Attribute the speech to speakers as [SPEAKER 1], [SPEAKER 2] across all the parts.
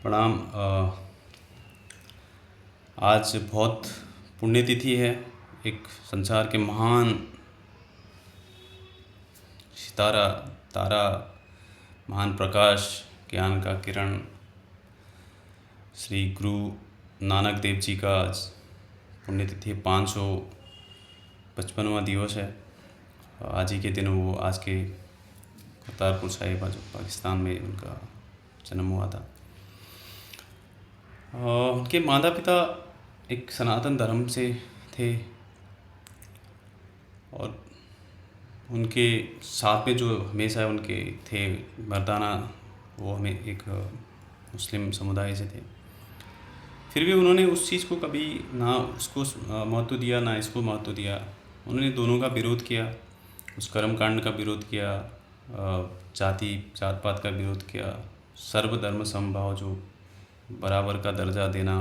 [SPEAKER 1] प्रणाम। आज बहुत पुण्यतिथि है। एक संसार के महान सितारा तारा, महान प्रकाश, ज्ञान का किरण, श्री गुरु नानक देव जी का आज पुण्यतिथि 555वां दिवस है। आज ही के दिन वो आज के करतारपुर साहिब जो पाकिस्तान में उनका जन्म हुआ था। उनके माता पिता एक सनातन धर्म से थे और उनके साथ में जो हमेशा उनके थे मर्दाना, वो हमें एक मुस्लिम समुदाय से थे। फिर भी उन्होंने उस चीज़ को कभी ना उसको महत्व दिया ना इसको महत्व दिया। उन्होंने दोनों का विरोध किया, उस कर्मकांड का विरोध किया, जात पात का विरोध किया, सर्वधर्म समभाव जो बराबर का दर्जा देना।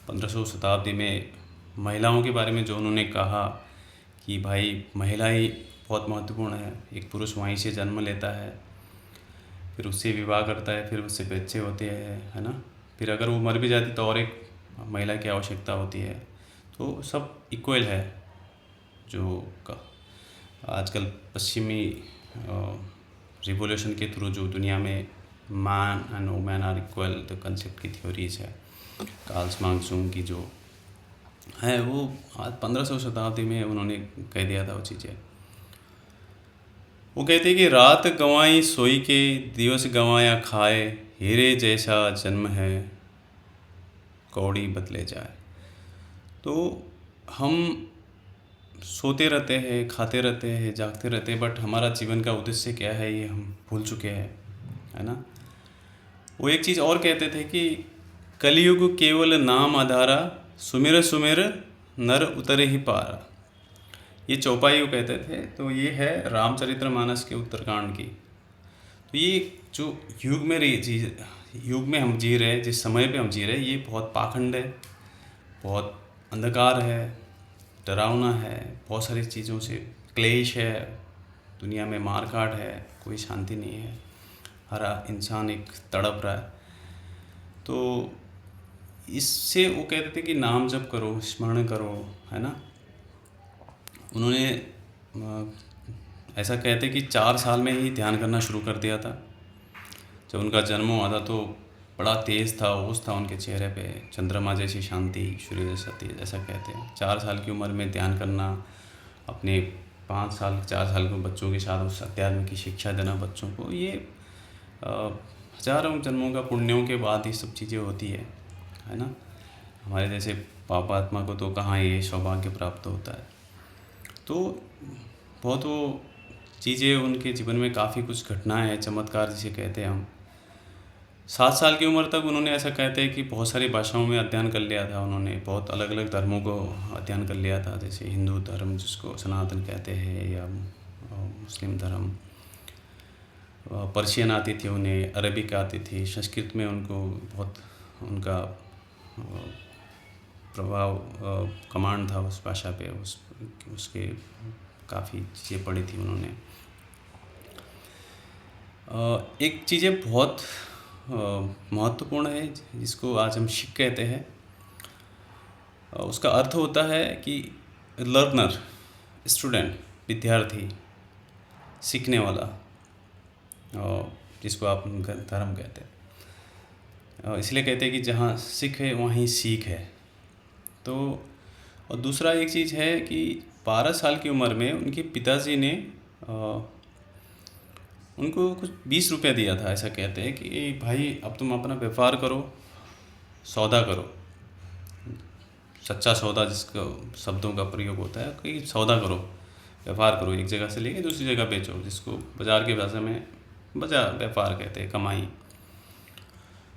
[SPEAKER 1] 1500 शताब्दी में महिलाओं के बारे में जो उन्होंने कहा कि भाई महिला ही बहुत महत्वपूर्ण है, एक पुरुष वहीं से जन्म लेता है, फिर उससे विवाह करता है, फिर उससे बच्चे होते हैं, है ना, फिर अगर वो मर भी जाती तो और एक महिला की आवश्यकता होती है। तो सब इक्वल है। जो आजकल पश्चिमी रिवोल्यूशन के थ्रू जो दुनिया में man and women are equal the concept की थ्योरीज है, कार्ल मार्क्स की जो है, वो आज 1500 शताब्दी में उन्होंने कह दिया था वो चीज़ें। वो कहते हैं कि रात गंवाई सोई के, दिवस गंवाया खाए, हीरे जैसा जन्म है, कौड़ी बदले जाए। तो हम सोते रहते हैं, खाते रहते हैं, जागते रहते हैं, बट हमारा जीवन का उद्देश्य क्या है ये हम भूल चुके हैं, है ना। वो एक चीज़ और कहते थे कि कलयुग केवल नाम आधारा, सुमिर सुमिर नर उतरे ही पारा। ये चौपाई वो कहते थे। तो ये है रामचरितमानस के उत्तरकांड की। तो ये जो युग में हम जी रहे हैं, जिस समय पे हम जी रहे हैं, ये बहुत पाखंड है, बहुत अंधकार है, डरावना है, बहुत सारी चीज़ों से क्लेश है, दुनिया में मार काट है, कोई शांति नहीं है, हर इंसान एक तड़प रहा है। तो इससे वो कहते थे कि नाम जप करो, स्मरण करो, है ना। उन्होंने ऐसा कहते कि 4 साल में ही ध्यान करना शुरू कर दिया था। जब उनका जन्म हुआ था तो बड़ा तेज़ था, ओस था उनके चेहरे पे, चंद्रमा जैसी शांति, सूर्य जैसा तेज, ऐसा कहते हैं। 4 साल की उम्र में ध्यान करना, अपने 4 साल के बच्चों के साथ उस अध्यात्म की शिक्षा देना बच्चों को, ये हजारों जन्मों का पुण्यों के बाद ये सब चीज़ें होती है ना। हमारे जैसे पापात्मा को तो कहाँ ये सौभाग्य प्राप्त होता है। तो बहुत वो चीज़ें उनके जीवन में काफ़ी कुछ घटनाएं हैं, चमत्कार जिसे कहते हैं हम। 7 साल की उम्र तक उन्होंने, ऐसा कहते हैं कि बहुत सारी भाषाओं में अध्ययन कर लिया था उन्होंने, बहुत अलग अलग धर्मों को अध्ययन कर लिया था, जैसे हिंदू धर्म जिसको सनातन कहते हैं, या मुस्लिम धर्म। पर्शियन आती थी उन्हें, अरबिक आती थी, संस्कृत में उनको बहुत उनका प्रभाव, कमांड था उस भाषा पे, उसके काफ़ी चीज़ें पढ़ी थी उन्होंने। एक चीज़ें बहुत महत्वपूर्ण है जिसको आज हम शिक कहते हैं। उसका अर्थ होता है कि लर्नर, स्टूडेंट, विद्यार्थी, सीखने वाला, जिसको आप धर्म कहते हैं। इसलिए कहते हैं कि जहाँ सिख है वहीं सीख है। तो और दूसरा एक चीज़ है कि 12 साल की उम्र में उनके पिताजी ने उनको कुछ 20 रुपये दिया था। ऐसा कहते हैं कि भाई अब तुम अपना व्यापार करो, सौदा करो, सच्चा सौदा जिसका शब्दों का प्रयोग होता है कि सौदा करो, व्यापार करो, एक जगह से लेके दूसरी जगह बेचो, जिसको बाज़ार की भाषा में व्यापार कहते हैं, कमाई।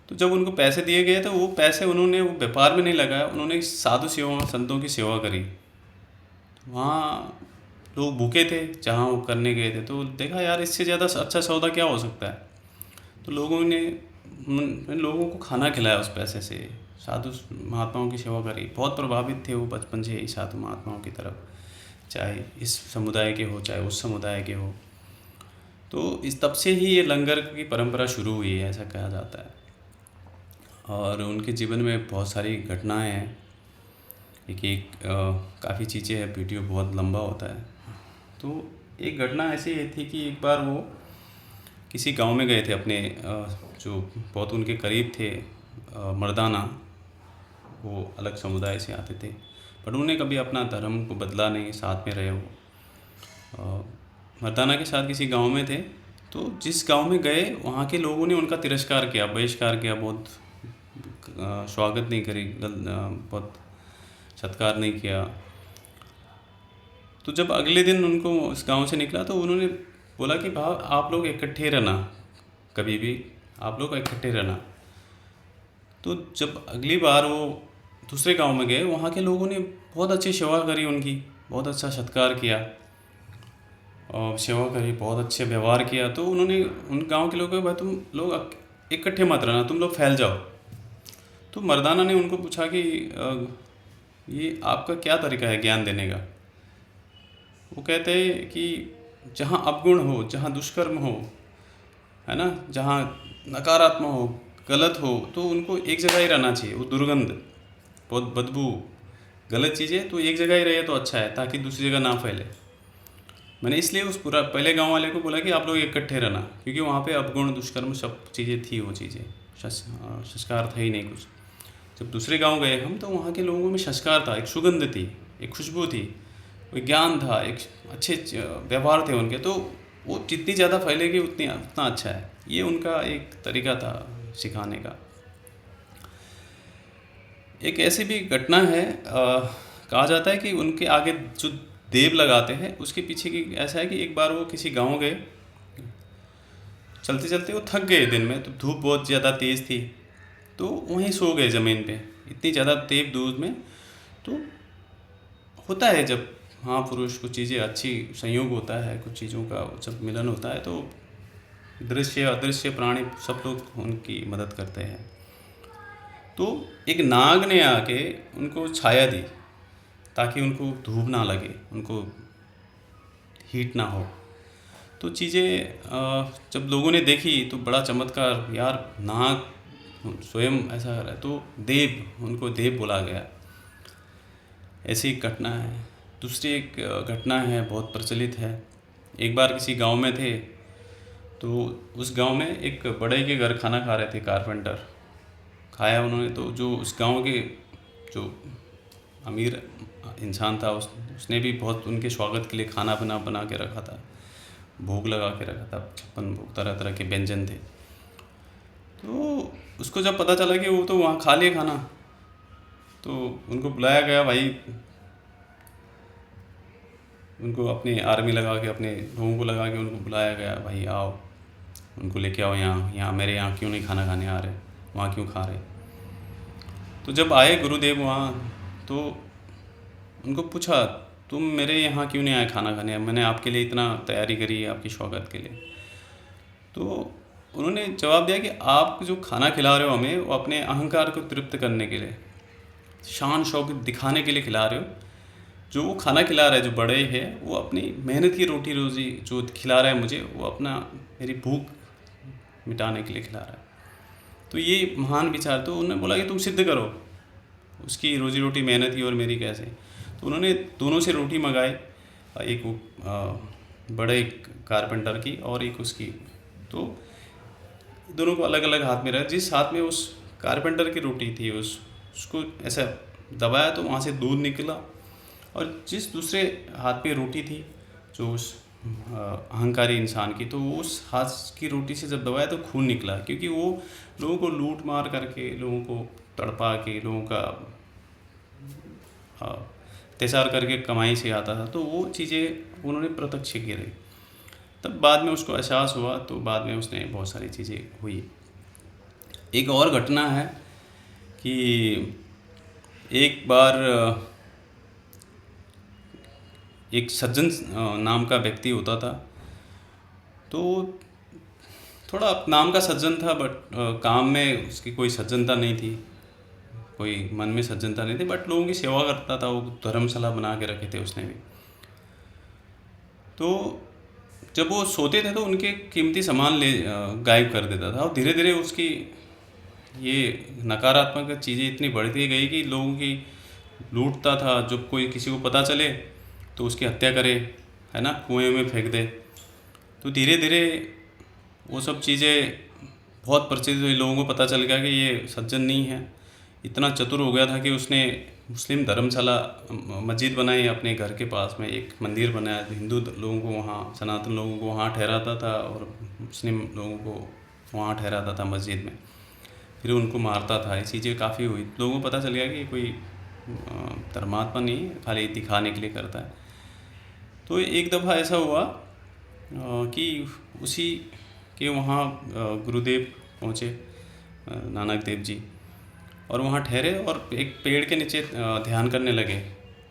[SPEAKER 1] तो जब उनको पैसे दिए गए तो वो पैसे उन्होंने वो व्यापार में नहीं लगाया, उन्होंने साधु सेवा, संतों की सेवा करी। वहाँ लोग भूखे थे जहाँ वो करने गए थे, तो देखा यार इससे ज़्यादा अच्छा सौदा क्या हो सकता है। तो लोगों को खाना खिलाया उस पैसे से, साधु महात्माओं की सेवा करी। बहुत प्रभावित थे वो बचपन से ही साधु महात्माओं की तरफ, चाहे इस समुदाय के हो चाहे उस समुदाय के हो। तो इस तब से ही ये लंगर की परंपरा शुरू हुई है, ऐसा कहा जाता है। और उनके जीवन में बहुत सारी घटनाएं हैं। एक एक काफ़ी चीज़ें हैं, वीडियो बहुत लंबा होता है। तो एक घटना ऐसी थी कि एक बार वो किसी गांव में गए थे अपने जो बहुत उनके करीब थे, मर्दाना, वो अलग समुदाय से आते थे, पर उन्होंने कभी अपना धर्म को बदला नहीं, साथ में रहे वो। मर्दाना के साथ किसी गांव में थे, तो जिस गांव में गए वहाँ के लोगों ने उनका तिरस्कार किया, बहिष्कार किया, बहुत स्वागत नहीं करी, बहुत सत्कार नहीं किया। तो जब अगले दिन उनको उस गांव से निकला तो उन्होंने बोला कि भाव आप लोग इकट्ठे रहना, कभी भी आप लोग इकट्ठे रहना। तो जब अगली बार वो दूसरे गांव में गए, वहाँ के लोगों ने बहुत अच्छी सेवा करी उनकी, बहुत अच्छा सत्कार किया और सेवा करी, बहुत अच्छे व्यवहार किया। तो उन्होंने उन गांव के लोगों को, भाई तुम लोग इकट्ठे मत रहना, तुम लोग फैल जाओ। तो मर्दाना ने उनको पूछा कि ये आपका क्या तरीका है ज्ञान देने का। वो कहते हैं कि जहाँ अवगुण हो, जहाँ दुष्कर्म हो, है ना, जहाँ नकारात्मक हो, गलत हो, तो उनको एक जगह ही रहना चाहिए। वो दुर्गंध, बहुत बदबू, गलत चीज़ें तो एक जगह ही रहे तो अच्छा है, ताकि दूसरी जगह ना फैले। मैंने इसलिए उस पूरा पहले गांव वाले को बोला कि आप लोग इकट्ठे रहना, क्योंकि वहाँ पे अवगुण, दुष्कर्म सब चीज़ें थी, वो चीज़ें संस्कार था ही नहीं कुछ। जब दूसरे गांव गए हम, तो वहाँ के लोगों में संस्कार था, एक सुगंध थी, एक खुशबू थी, विज्ञान था, एक अच्छे व्यवहार थे उनके। तो वो जितनी ज़्यादा फैलेगी उतना अच्छा है। ये उनका एक तरीका था सिखाने का। एक ऐसी भी घटना है, कहा जाता है कि उनके आगे जो देव लगाते हैं उसके पीछे की ऐसा है कि एक बार वो किसी गांव गए, चलते चलते वो थक गए दिन में, तो धूप बहुत ज़्यादा तेज़ थी, तो वहीं सो गए ज़मीन पे, इतनी ज़्यादा तेज धूप में। तो होता है जब महापुरुष कुछ चीज़ें अच्छी संयोग होता है, कुछ चीज़ों का जब मिलन होता है, तो दृश्य अदृश्य प्राणी सब लोग उनकी मदद करते हैं। तो एक नाग ने आके उनको छाया दी, ताकि उनको धूप ना लगे, उनको हीट ना हो। तो चीज़ें जब लोगों ने देखी तो बड़ा चमत्कार, यार नाग स्वयं ऐसा कर रहा है, तो देव, उनको देव बोला गया। ऐसी एक घटना है। दूसरी एक घटना है, बहुत प्रचलित है। एक बार किसी गांव में थे, तो उस गांव में एक बड़े के घर खाना खा रहे थे, कारपेंटर। खाया उन्होंने, तो जो उस गांव के जो अमीर इंसान था, उसने भी बहुत उनके स्वागत के लिए खाना बना के रखा था, भोग लगा के रखा था, 56 भोग, तरह तरह के व्यंजन थे। तो उसको जब पता चला कि वो तो वहाँ खा लिए खाना, तो उनको बुलाया गया भाई, उनको अपनी आर्मी लगा के, अपने लोगों को लगा के उनको बुलाया गया, भाई आओ, उनको लेके आओ यहाँ मेरे यहाँ क्यों नहीं खाना खाने आ रहे, वहाँ क्यों खा रहे। तो जब आए गुरुदेव वहाँ, तो उनको पूछा, तुम मेरे यहाँ क्यों नहीं आए खाना खाने, मैंने आपके लिए इतना तैयारी करी है आपकी स्वागत के लिए। तो उन्होंने जवाब दिया कि आप जो खाना खिला रहे हो हमें, वो अपने अहंकार को तृप्त करने के लिए, शान शौकत दिखाने के लिए खिला रहे हो। जो वो खाना खिला रहा है, जो बड़े है, वो अपनी मेहनत की रोटी रोज़ी जो खिला रहा है मुझे, वो अपना मेरी भूख मिटाने के लिए खिला रहा है। तो ये महान विचार। तो उन्होंने बोला कि तुम सिद्ध करो उसकी रोजी रोटी मेहनत की और मेरी कैसे। तो उन्होंने दोनों से रोटी मंगाई, एक बड़े कारपेंटर की और एक उसकी। तो दोनों को अलग अलग हाथ में रहा, जिस हाथ में उस कारपेंटर की रोटी थी, उसको ऐसा दबाया तो वहाँ से दूध निकला, और जिस दूसरे हाथ पे रोटी थी जो उस अहंकारी इंसान की, तो उस हाथ की रोटी से जब दबाया तो खून निकला, क्योंकि वो लोगों को लूट मार करके, लोगों को तड़पा के, लोगों का अत्याचार करके कमाई से आता था। तो वो चीज़ें उन्होंने प्रत्यक्ष की रही। तब बाद में उसको एहसास हुआ, तो बाद में उसने बहुत सारी चीज़ें हुई। एक और घटना है कि एक बार एक सज्जन नाम का व्यक्ति होता था। तो थोड़ा नाम का सज्जन था, बट काम में उसकी कोई सज्जनता नहीं थी, कोई मन में सज्जनता नहीं थी, बट लोगों की सेवा करता था। वो धर्मशाला बना के रखे थे उसने भी। तो जब वो सोते थे तो उनके कीमती सामान गायब कर देता था, और धीरे धीरे उसकी ये नकारात्मक चीज़ें इतनी बढ़ती गई कि लोगों की लूटता था, जब कोई किसी को पता चले तो उसकी हत्या करे, है ना, कुएं में फेंक दे। तो धीरे धीरे वो सब चीज़ें बहुत प्रचलित हुई, लोगों को पता चल गया कि ये सज्जन नहीं है। इतना चतुर हो गया था कि उसने मुस्लिम धर्मशाला मस्जिद बनाई अपने घर के पास में, एक मंदिर बनाया, हिंदू लोगों को वहाँ, सनातन लोगों को वहाँ ठहराता था और मुस्लिम लोगों को वहाँ ठहराता था मस्जिद में, फिर उनको मारता था। ये चीज़ें काफ़ी हुई, लोगों को पता चल गया कि कोई धर्मात्मा नहीं है, खाली दिखाने के लिए करता है। तो एक दफ़ा ऐसा हुआ कि उसी के वहाँ गुरुदेव पहुँचे, नानक देव जी, और वहाँ ठहरे और एक पेड़ के नीचे ध्यान करने लगे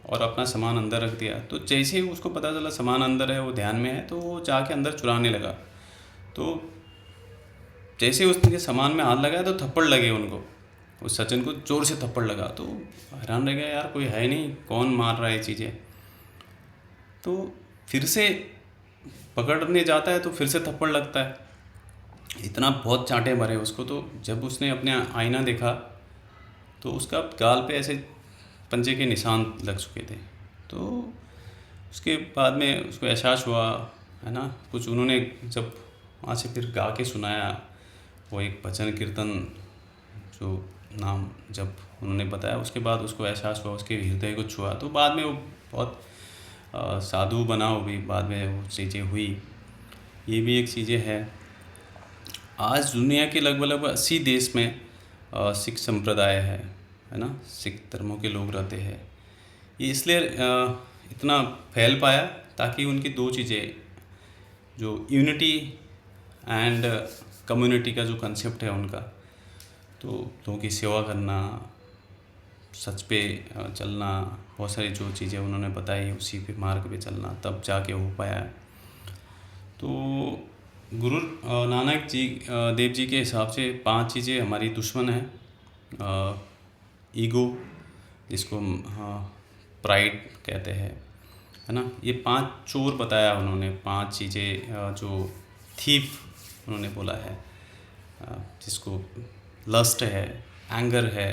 [SPEAKER 1] और अपना सामान अंदर रख दिया। तो जैसे ही उसको पता चला सामान अंदर है, वो ध्यान में है, तो वो जाके अंदर चुराने लगा। तो जैसे ही उसके सामान में हाथ लगाया तो थप्पड़ लगे उनको, उस सचिन को जोर से थप्पड़ लगा। तो हैरान रह गया, यार कोई है नहीं, कौन मार रहा है ये चीज़ें। तो फिर से पकड़ने जाता है तो फिर से थप्पड़ लगता है, इतना बहुत चांटे मारे उसको। तो जब उसने अपने आईना देखा तो उसका गाल पे ऐसे पंजे के निशान लग चुके थे। तो उसके बाद में उसको एहसास हुआ, है ना, कुछ उन्होंने जब वहाँ से फिर गा के सुनाया, वो एक भजन कीर्तन जो नाम जब उन्होंने बताया, उसके बाद उसको एहसास हुआ, उसके हृदय को छुआ। तो बाद में वो बहुत साधु बना, वो भी बाद में वो चीज़ें हुई। ये भी एक चीज़ें है। आज दुनिया के लगभग 80 देश में सिख संप्रदाय है ना, सिख धर्मों के लोग रहते हैं। ये इसलिए इतना फैल पाया ताकि उनकी दो चीज़ें, जो यूनिटी एंड कम्युनिटी का जो कंसेप्ट है उनका, तो लोगों की सेवा करना, सच पे चलना, बहुत सारी जो चीज़ें उन्होंने बताई उसी पे मार्ग पे चलना, तब जाके हो पाया। तो गुरु नानक जी देव जी के हिसाब से 5 चीज़ें हमारी दुश्मन हैं। ईगो, जिसको प्राइड कहते हैं, है ना, ये 5 चोर बताया उन्होंने, 5 चीज़ें जो थीफ उन्होंने बोला है, जिसको लस्ट है, एंगर है,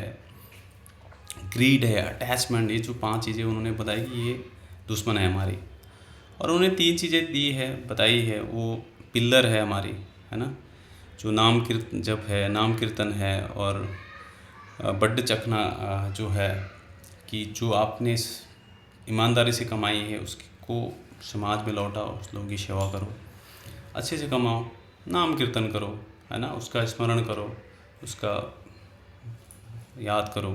[SPEAKER 1] ग्रीड है, अटैचमेंट, ये जो 5 चीज़ें उन्होंने बताई कि ये दुश्मन है हमारी। और उन्होंने 3 चीज़ें दी है, बताई है, वो पिल्लर है हमारी, है ना, जो नाम कीर्तन जप है, नाम कीर्तन है, और बड्ड चखना जो है कि जो आपने ईमानदारी से कमाई है उसको समाज में लौटाओ, उस लोगों की सेवा करो, अच्छे से कमाओ, नाम कीर्तन करो, है ना, उसका स्मरण करो, उसका याद करो।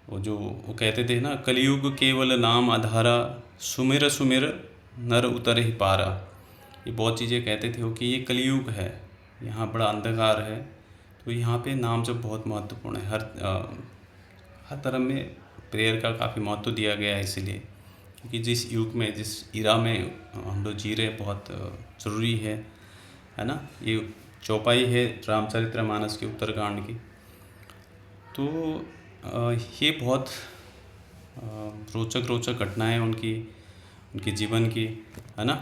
[SPEAKER 1] वो कहते थे ना, कलयुग केवल नाम आधारा, सुमिर सुमिर नर उतर ही पारा। ये बहुत चीज़ें कहते थे वो कि ये कलयुग है, यहाँ बड़ा अंधकार है, तो यहाँ पे नाम जब बहुत महत्वपूर्ण है। हर धर्म में प्रेयर का काफ़ी महत्व दिया गया है, इसीलिए क्योंकि जिस युग में, जिस इरा में हम लोग जी रहे, बहुत ज़रूरी है ना। ये चौपाई है रामचरितमानस के उत्तरकांड की। तो ये बहुत रोचक घटनाएं उनके जीवन की, है ना।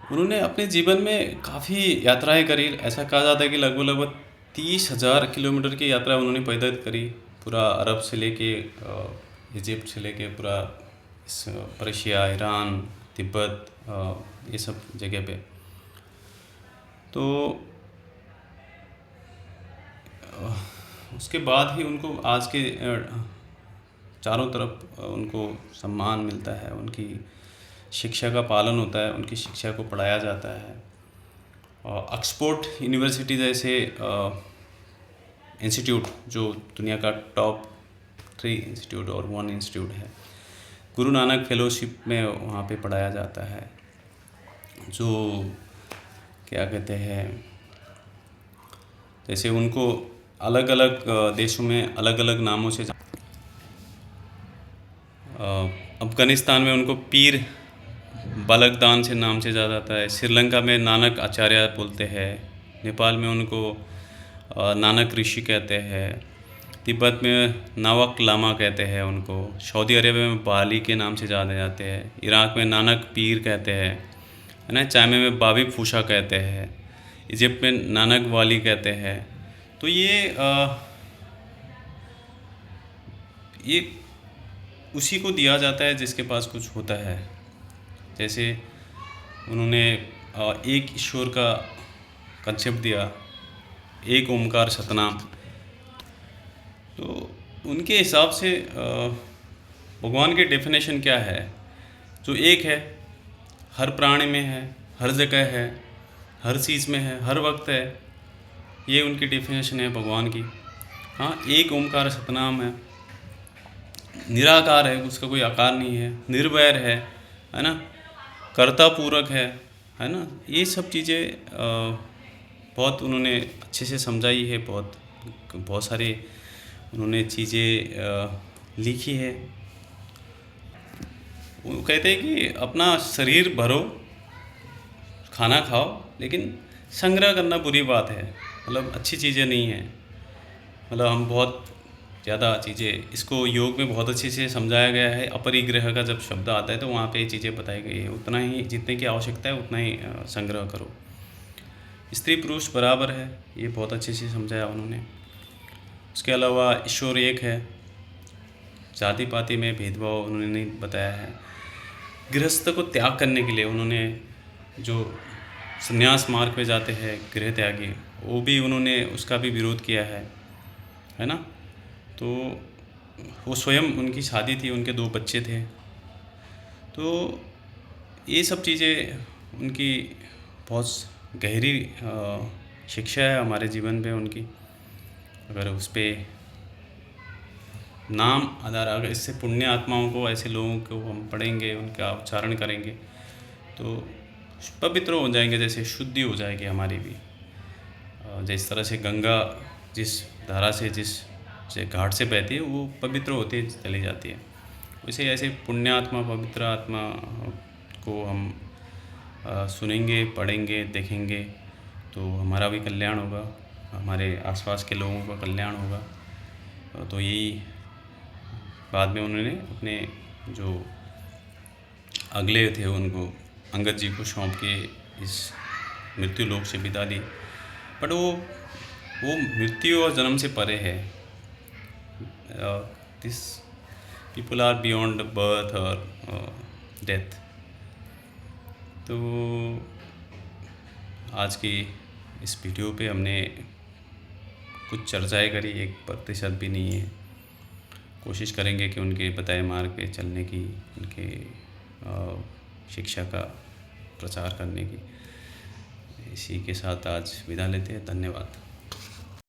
[SPEAKER 1] उन्होंने अपने जीवन में काफ़ी यात्राएं करी, ऐसा कहा जाता है कि लगभग 30,000 किलोमीटर की यात्रा उन्होंने पैदल करी, पूरा अरब से लेके इजिप्ट से लेके पूरा पर्शिया, ईरान, तिब्बत, ये सब जगह पे। तो उसके बाद ही उनको आज के चारों तरफ उनको सम्मान मिलता है, उनकी शिक्षा का पालन होता है, उनकी शिक्षा को पढ़ाया जाता है। और ऑक्सफोर्ड यूनिवर्सिटी जैसे इंस्टीट्यूट, जो दुनिया का टॉप 3 इंस्टीट्यूट और 1 इंस्टीट्यूट है, गुरु नानक फेलोशिप में वहाँ पे पढ़ाया जाता है, जो क्या कहते हैं, जैसे उनको अलग अलग देशों में अलग अलग नामों से अफ़गानिस्तान में उनको पीर बालकदान से नाम से जाना जाता है, श्रीलंका में नानक आचार्य बोलते हैं, नेपाल में उनको नानक ऋषि कहते हैं, तिब्बत में नावक लामा कहते हैं उनको, सऊदी अरेबिया में बाली के नाम से जाने जाते हैं, इराक में नानक पीर कहते हैं, है ना, चाइना में बाबी फूशा कहते हैं। इजिप्ट में नानक वाली कहते हैं। तो ये उसी को दिया जाता है जिसके पास कुछ होता है। जैसे उन्होंने एक ईश्वर का कंसेप्ट दिया, एक ओमकार सतनाम। तो उनके हिसाब से भगवान की डेफिनेशन क्या है? जो एक है, हर प्राणी में है, हर जगह है, हर चीज़ में है, हर वक्त है। ये उनकी डेफिनेशन है भगवान की। हाँ, एक ओमकार सतनाम है, निराकार है, उसका कोई आकार नहीं है, निर्वैर है ना, कर्ता पूरक है ना। ये सब चीज़ें बहुत उन्होंने अच्छे से समझाई है। बहुत सारे उन्होंने चीज़ें लिखी है। वो कहते हैं कि अपना शरीर भरो, खाना खाओ, लेकिन संग्रह करना बुरी बात है, मतलब अच्छी चीज़ें नहीं है। मतलब हम बहुत ज़्यादा चीज़ें, इसको योग में बहुत अच्छे से समझाया गया है। अपरिग्रह का जब शब्द आता है तो वहाँ पे ये चीज़ें बताई गई है। उतना ही, जितने की आवश्यकता है उतना ही संग्रह करो। स्त्री पुरुष बराबर है, ये बहुत अच्छे से समझाया उन्होंने। उसके अलावा ईश्वर एक है, जाति पाति में भेदभाव उन्होंने नहीं बताया है। गृहस्थ को त्याग करने के लिए उन्होंने, जो संन्यास मार्ग पे जाते हैं गृह त्यागी, वो भी उन्होंने उसका भी विरोध किया है ना। तो वो स्वयं, उनकी शादी थी, उनके 2 बच्चे थे। तो ये सब चीज़ें उनकी बहुत गहरी शिक्षा है हमारे जीवन में उनकी। अगर उस पर नाम आधार, अगर इससे पुण्य आत्माओं को, ऐसे लोगों को हम पढ़ेंगे, उनका उच्चारण करेंगे तो पवित्र हो जाएंगे, जैसे शुद्धि हो जाएगी हमारी भी। जिस तरह से गंगा जिस धारा से, जिस घाट से बहती है, वो पवित्र होती चली जाती है। वैसे ऐसे पुण्य आत्मा, पवित्र आत्मा को हम सुनेंगे, पढ़ेंगे, देखेंगे तो हमारा भी कल्याण होगा, हमारे आसपास के लोगों का कल्याण होगा। तो यही बाद में उन्होंने अपने जो अगले थे उनको, अंगद जी को सौंप के इस मृत्यु लोक से विदा दी। बट वो मृत्यु और जन्म से परे है। This people are beyond birth और डेथ। तो आज की इस वीडियो पे हमने कुछ चर्चाएं करी, 1% भी नहीं है। कोशिश करेंगे कि उनके बताए मार्ग पे चलने की, उनके शिक्षा का प्रचार करने की। इसी के साथ आज विदा लेते हैं। धन्यवाद।